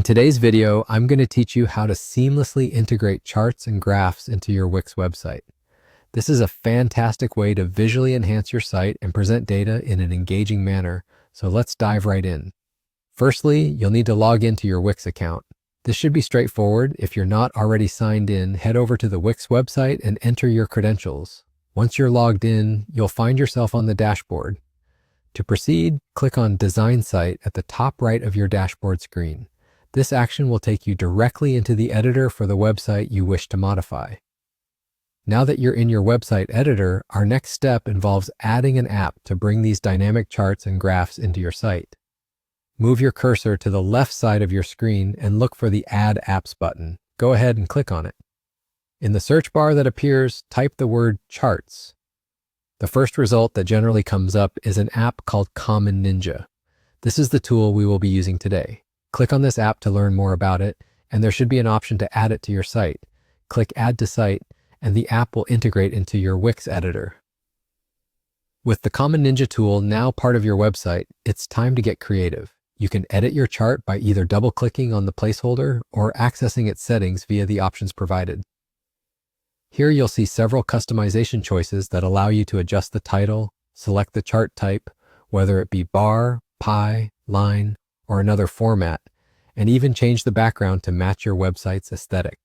today's video, I'm going to teach you how to seamlessly integrate charts and graphs into your Wix website. This is a fantastic way to visually enhance your site and present data in an engaging manner, so let's dive right in. Firstly, you'll need to log into your Wix account. This should be straightforward. If you're not already signed in, head over to the Wix website and enter your credentials. Once you're logged in, you'll find yourself on the dashboard. To proceed, click on Design Site at the top right of your dashboard screen. This action will take you directly into the editor for the website you wish to modify. Now that you're in your website editor, our next step involves adding an app to bring these dynamic charts and graphs into your site. Move your cursor to the left side of your screen and look for the Add Apps button. Go ahead and click on it. In the search bar that appears, type the word Charts. The first result that generally comes up is an app called Common Ninja. This is the tool we will be using today. Click on this app to learn more about it, and there should be an option to add it to your site. Click Add to Site, and the app will integrate into your Wix editor. With the Common Ninja tool now part of your website, it's time to get creative. You can edit your chart by either double-clicking on the placeholder or accessing its settings via the options provided. Here you'll see several customization choices that allow you to adjust the title, select the chart type, whether it be bar, pie, line, or another format, and even change the background to match your website's aesthetic.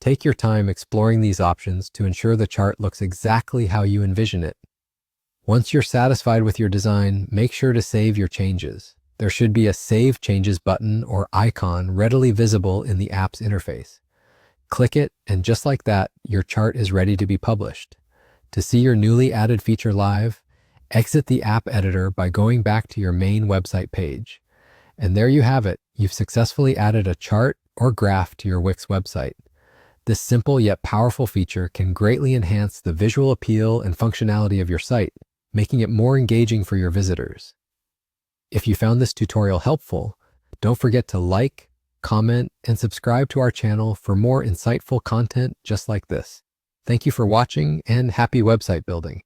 Take your time exploring these options to ensure the chart looks exactly how you envision it. Once you're satisfied with your design, make sure to save your changes. There should be a Save Changes button or icon readily visible in the app's interface. Click it, and just like that, your chart is ready to be published. To see your newly added feature live, exit the app editor by going back to your main website page. And there you have it. You've successfully added a chart or graph to your Wix website. This simple yet powerful feature can greatly enhance the visual appeal and functionality of your site, making it more engaging for your visitors. If you found this tutorial helpful, don't forget to like, comment, and subscribe to our channel for more insightful content just like this. Thank you for watching, and happy website building.